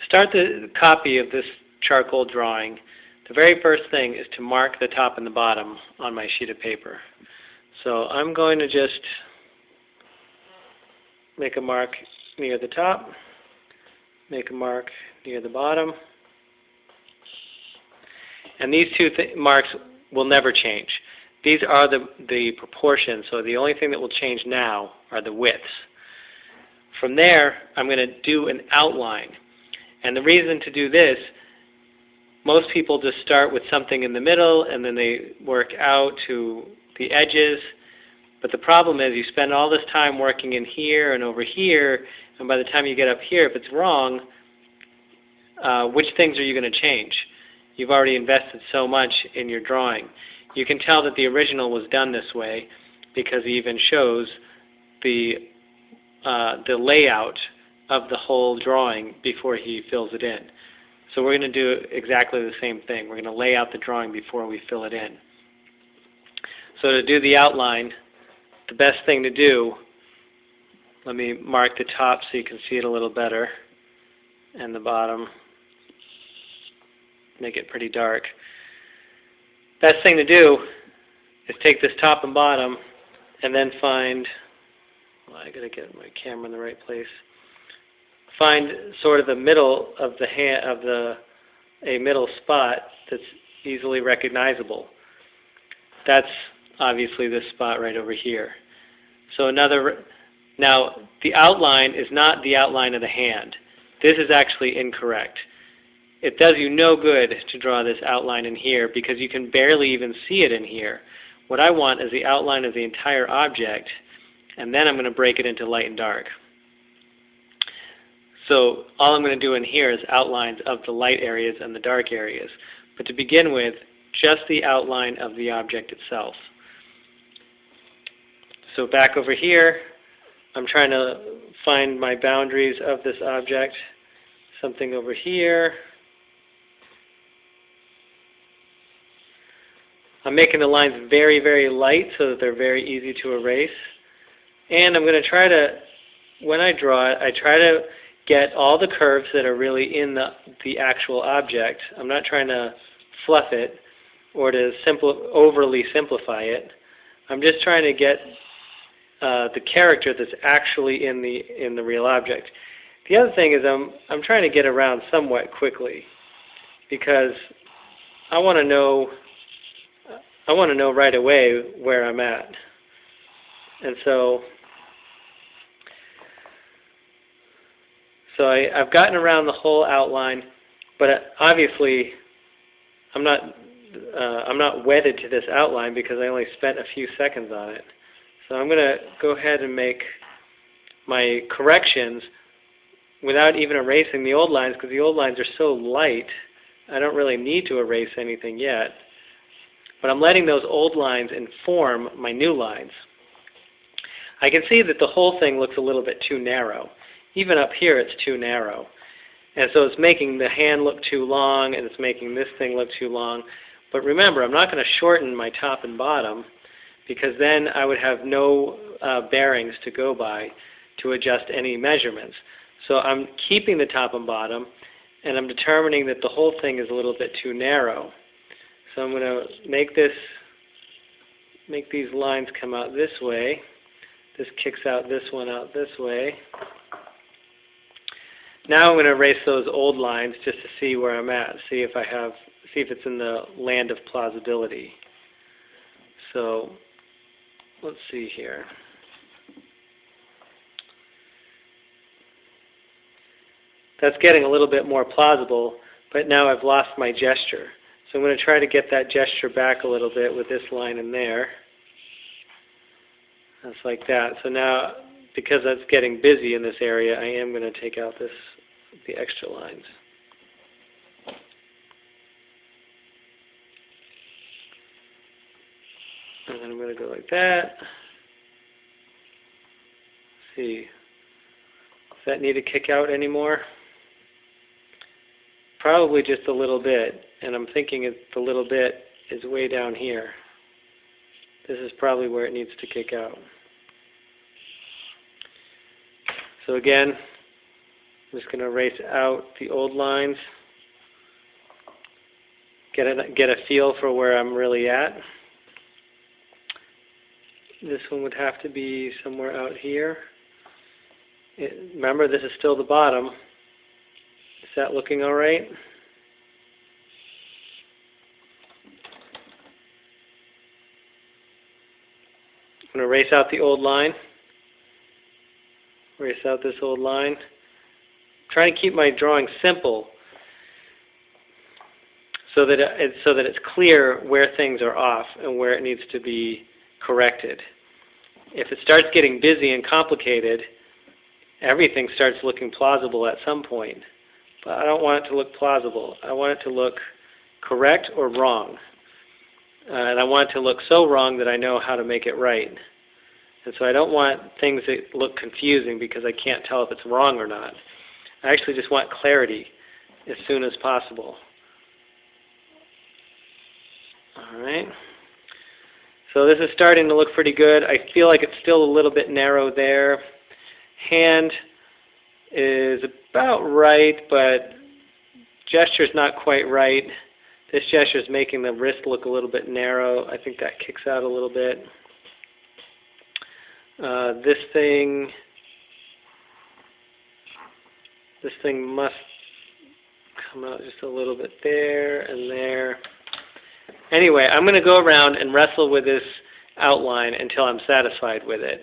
start the copy of this charcoal drawing, the very first thing is to mark the top and the bottom on my sheet of paper. So I'm going to just make a mark near the top, make a mark near the bottom, and these two marks will never change. These are the proportions, so the only thing that will change now are the widths. From there, I'm going to do an outline. And the reason to do this, most people just start with something in the middle and then they work out to the edges. But the problem is you spend all this time working in here and over here, and by the time you get up here, if it's wrong, which things are you going to change? You've already invested so much in your drawing. You can tell that the original was done this way because he even shows the layout of the whole drawing before he fills it in. So we're going to do exactly the same thing. We're going to lay out the drawing before we fill it in. So to do the outline, the best thing to do, let me mark the top so you can see it a little better, and the bottom, make it pretty dark. Best thing to do is take this top and bottom and then find, well, I got to get my camera in the right place. Find sort of the middle of a middle spot that's easily recognizable. That's obviously this spot right over here. So now the outline is not the outline of the hand. This is actually incorrect. It does you no good to draw this outline in here because you can barely even see it in here. What I want is the outline of the entire object, and then I'm going to break it into light and dark. So all I'm going to do in here is outlines of the light areas and the dark areas. But to begin with, just the outline of the object itself. So back over here, I'm trying to find my boundaries of this object. Something over here. I'm making the lines very, very light so that they're very easy to erase. And I'm going to try to, when I draw it, I try to get all the curves that are really in the actual object. I'm not trying to fluff it or to overly simplify it. I'm just trying to get the character that's actually in the real object. The other thing is I'm trying to get around somewhat quickly because I want to know right away where I'm at. And so I've gotten around the whole outline, but obviously I'm not wedded to this outline because I only spent a few seconds on it. So I'm going to go ahead and make my corrections without even erasing the old lines because the old lines are so light I don't really need to erase anything yet. But I'm letting those old lines inform my new lines. I can see that the whole thing looks a little bit too narrow. Even up here it's too narrow. And so it's making the hand look too long and it's making this thing look too long. But remember, I'm not going to shorten my top and bottom because then I would have no bearings to go by to adjust any measurements. So I'm keeping the top and bottom and I'm determining that the whole thing is a little bit too narrow. So I'm going to make these lines come out this way. This kicks out this one out this way. Now I'm going to erase those old lines just to see where I'm at, see if it's in the land of plausibility. So let's see here. That's getting a little bit more plausible, but now I've lost my gesture. So I'm going to try to get that gesture back a little bit with this line in there. That's like that. So now, because that's getting busy in this area, I am going to take out the extra lines. And then I'm going to go like that. Let's see. Does that need to kick out anymore? Probably just a little bit, and I'm thinking the little bit is way down here. This is probably where it needs to kick out. So again, I'm just going to erase out the old lines, get a feel for where I'm really at. This one would have to be somewhere out here. Remember, this is still the bottom. Is that looking all right? I'm going to erase out the old line. Erase out this old line. Trying to keep my drawing simple so that it's clear where things are off and where it needs to be corrected. If it starts getting busy and complicated, everything starts looking plausible at some point. But I don't want it to look plausible. I want it to look correct or wrong. And I want it to look so wrong that I know how to make it right. And so I don't want things that look confusing because I can't tell if it's wrong or not. I actually just want clarity as soon as possible. All right. So this is starting to look pretty good. I feel like it's still a little bit narrow there. Hand is about right, but gesture's not quite right. This gesture is making the wrist look a little bit narrow. I think that kicks out a little bit. This thing must come out just a little bit there and there. Anyway, I'm going to go around and wrestle with this outline until I'm satisfied with it.